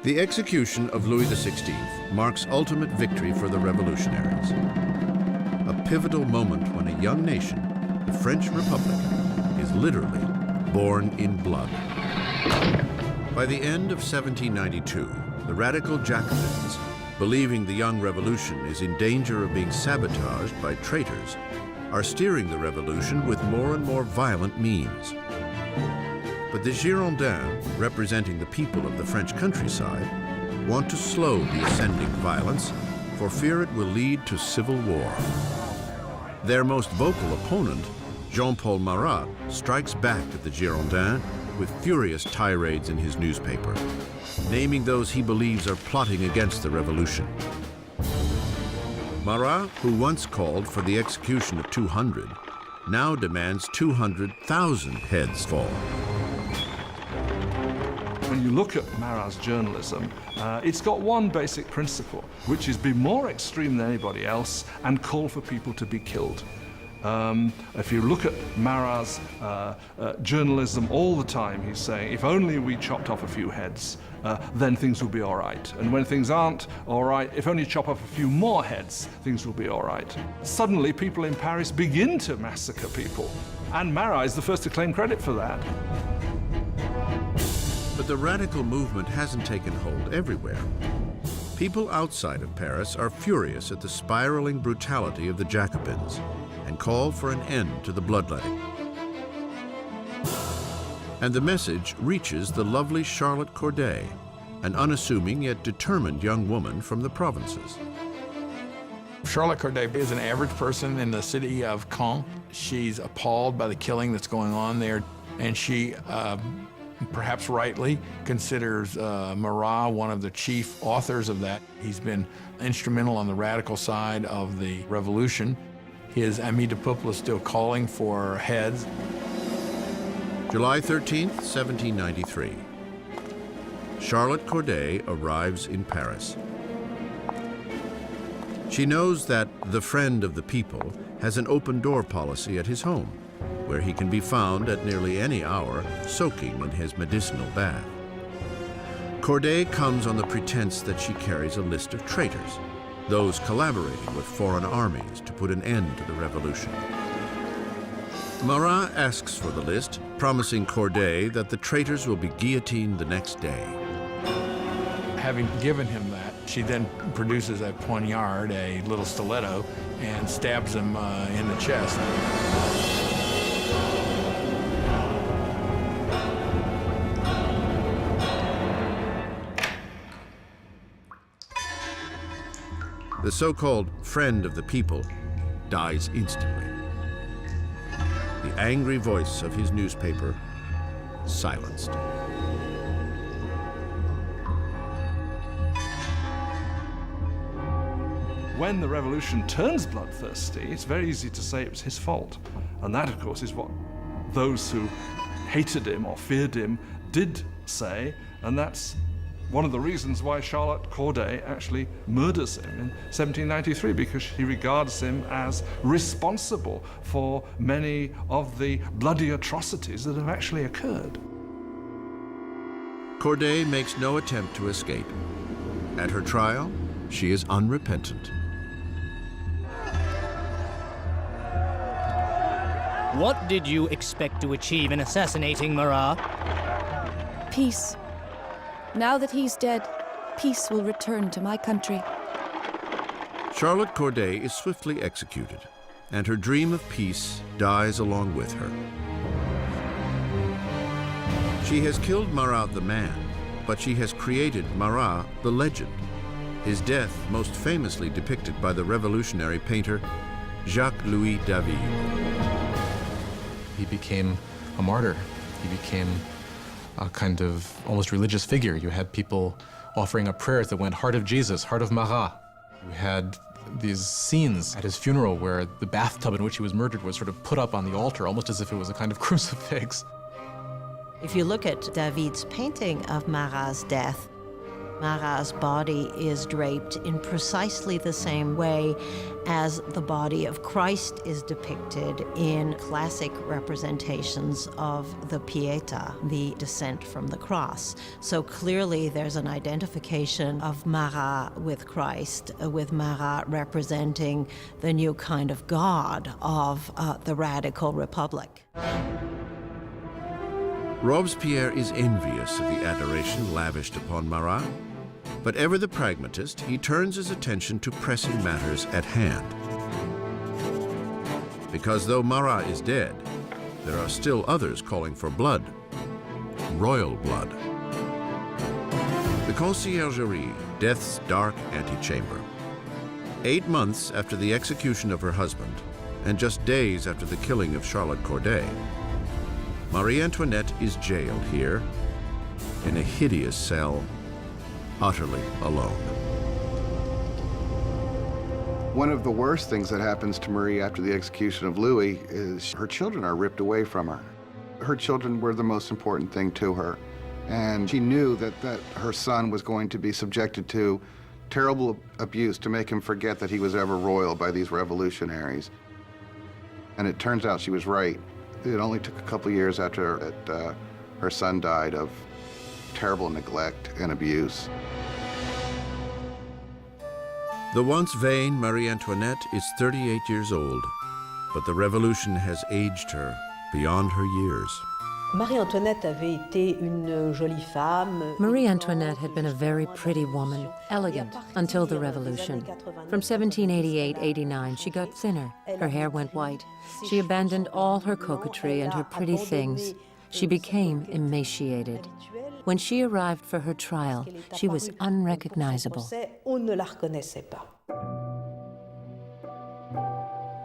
The execution of Louis XVI marks ultimate victory for the revolutionaries. A pivotal moment when a young nation, the French Republic, is literally born in blood. By the end of 1792, the radical Jacobins, believing the young revolution is in danger of being sabotaged by traitors, are steering the revolution with more and more violent means. But the Girondins, representing the people of the French countryside, want to slow the ascending violence for fear it will lead to civil war. Their most vocal opponent, Jean-Paul Marat, strikes back at the Girondins with furious tirades in his newspaper, naming those he believes are plotting against the revolution. Marat, who once called for the execution of 200, now demands 200,000 heads fall. When you look at Marat's journalism, it's got one basic principle, which is be more extreme than anybody else and call for people to be killed. If you look at Marat's journalism all the time, he's saying, if only we chopped off a few heads, then things will be all right. And when things aren't all right, if only chop off a few more heads, things will be all right. Suddenly, people in Paris begin to massacre people. And Marat is the first to claim credit for that. But the radical movement hasn't taken hold everywhere. People outside of Paris are furious at the spiraling brutality of the Jacobins and call for an end to the bloodletting. And the message reaches the lovely Charlotte Corday, an unassuming yet determined young woman from the provinces. Charlotte Corday is an average person in the city of Caen. She's appalled by the killing that's going on there, and she, perhaps rightly, considers Marat one of the chief authors of that. He's been instrumental on the radical side of the revolution. His Amis du Peuple is still calling for heads. July 13th, 1793. Charlotte Corday arrives in Paris. She knows that the friend of the people has an open-door policy at his home, where he can be found at nearly any hour soaking in his medicinal bath. Corday comes on the pretense that she carries a list of traitors, those collaborating with foreign armies to put an end to the revolution. Marat asks for the list, promising Corday that the traitors will be guillotined the next day. Having given him that, she then produces a poignard, a little stiletto, and stabs him in the chest. The so-called friend of the people dies instantly. The angry voice of his newspaper silenced. When the revolution turns bloodthirsty, it's very easy to say it was his fault. And that, of course, is what those who hated him or feared him did say, and that's one of the reasons why Charlotte Corday actually murders him in 1793, because she regards him as responsible for many of the bloody atrocities that have actually occurred. Corday makes no attempt to escape. At her trial, she is unrepentant. What did you expect to achieve in assassinating Marat? Peace. Now that he's dead, peace will return to my country. Charlotte Corday is swiftly executed, and her dream of peace dies along with her. She has killed Marat the man, but she has created Marat the legend, his death most famously depicted by the revolutionary painter Jacques-Louis David. He became a martyr. He became a kind of almost religious figure. You had people offering up prayers that went, "Heart of Jesus, Heart of Marat." You had these scenes at his funeral where the bathtub in which he was murdered was sort of put up on the altar, almost as if it was a kind of crucifix. If you look at David's painting of Marat's death, Marat's body is draped in precisely the same way as the body of Christ is depicted in classic representations of the Pietà, the descent from the cross. So clearly there's an identification of Marat with Christ, with Marat representing the new kind of God of the radical republic. Robespierre is envious of the adoration lavished upon Marat, but ever the pragmatist, he turns his attention to pressing matters at hand. Because though Marat is dead, there are still others calling for blood, royal blood. The Conciergerie, death's dark antechamber. 8 months after the execution of her husband, and just days after the killing of Charlotte Corday, Marie Antoinette is jailed here in a hideous cell, utterly alone. One of the worst things that happens to Marie after the execution of Louis is her children are ripped away from her. Her children were the most important thing to her, and she knew that her son was going to be subjected to terrible abuse to make him forget that he was ever royal by these revolutionaries. And it turns out she was right. It only took a couple years after her son died of terrible neglect and abuse. The once vain Marie Antoinette is 38 years old, but the revolution has aged her beyond her years. Marie Antoinette had been a very pretty woman, elegant, until the revolution. From 1788-89, she got thinner. Her hair went white. She abandoned all her coquetry and her pretty things. She became emaciated. When she arrived for her trial, she was unrecognizable.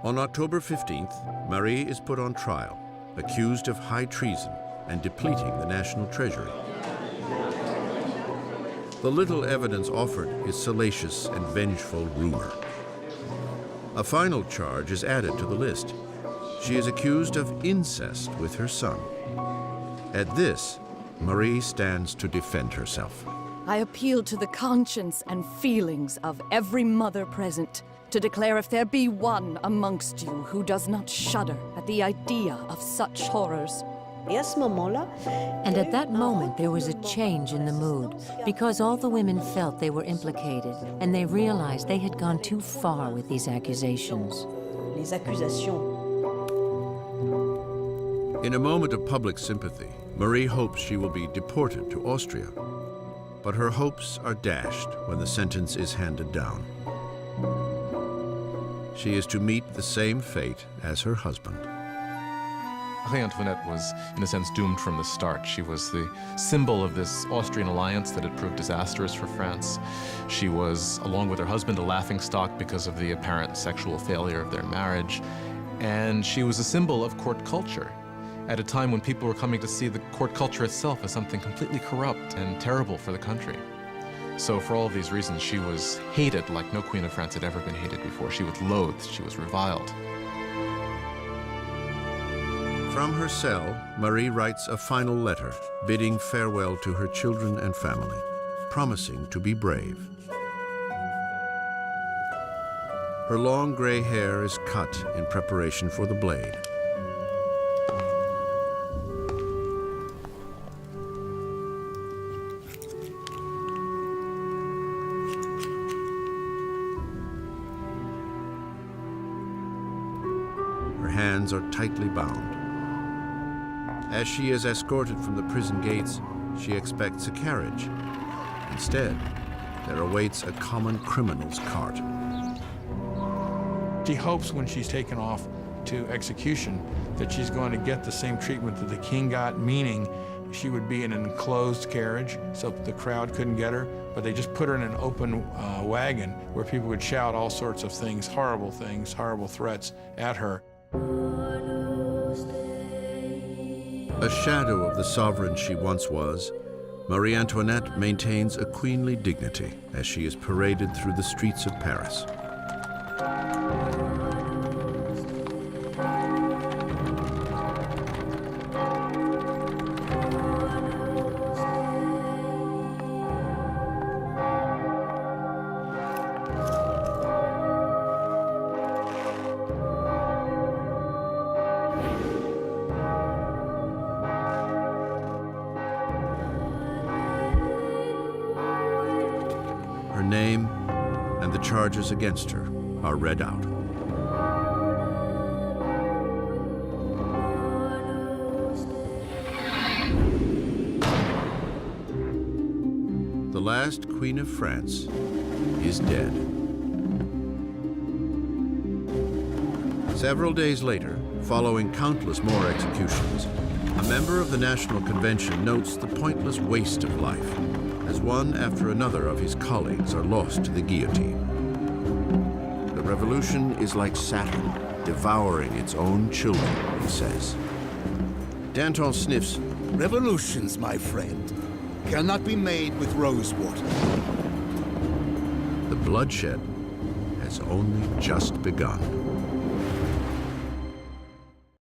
On October 15th, Marie is put on trial, accused of high treason and depleting the national treasury. The little evidence offered is salacious and vengeful rumor. A final charge is added to the list. She is accused of incest with her son. At this, Marie stands to defend herself. I appeal to the conscience and feelings of every mother present to declare if there be one amongst you who does not shudder at the idea of such horrors. And at that moment, there was a change in the mood, because all the women felt they were implicated, and they realized they had gone too far with these accusations. In a moment of public sympathy, Marie hopes she will be deported to Austria. But her hopes are dashed when the sentence is handed down. She is to meet the same fate as her husband. Marie Antoinette was, in a sense, doomed from the start. She was the symbol of this Austrian alliance that had proved disastrous for France. She was, along with her husband, a laughingstock because of the apparent sexual failure of their marriage. And she was a symbol of court culture at a time when people were coming to see the court culture itself as something completely corrupt and terrible for the country. So for all of these reasons, she was hated like no queen of France had ever been hated before. She was loathed, she was reviled. From her cell, Marie writes a final letter bidding farewell to her children and family, promising to be brave. Her long gray hair is cut in preparation for the blade. Her hands are tightly bound. As she is escorted from the prison gates, she expects a carriage. Instead, there awaits a common criminal's cart. She hopes when she's taken off to execution that she's going to get the same treatment that the king got, meaning she would be in an enclosed carriage so the crowd couldn't get her, but they just put her in an open wagon where people would shout all sorts of things, horrible threats at her. A shadow of the sovereign she once was, Marie Antoinette maintains a queenly dignity as she is paraded through the streets of Paris. name and the charges against her are read out. The last Queen of France is dead. Several days later, following countless more executions, a member of the National Convention notes the pointless waste of life as one after another of his colleagues are lost to the guillotine. The revolution is like Saturn, devouring its own children, he says. Danton sniffs. Revolutions, my friend, cannot be made with rose water. The bloodshed has only just begun.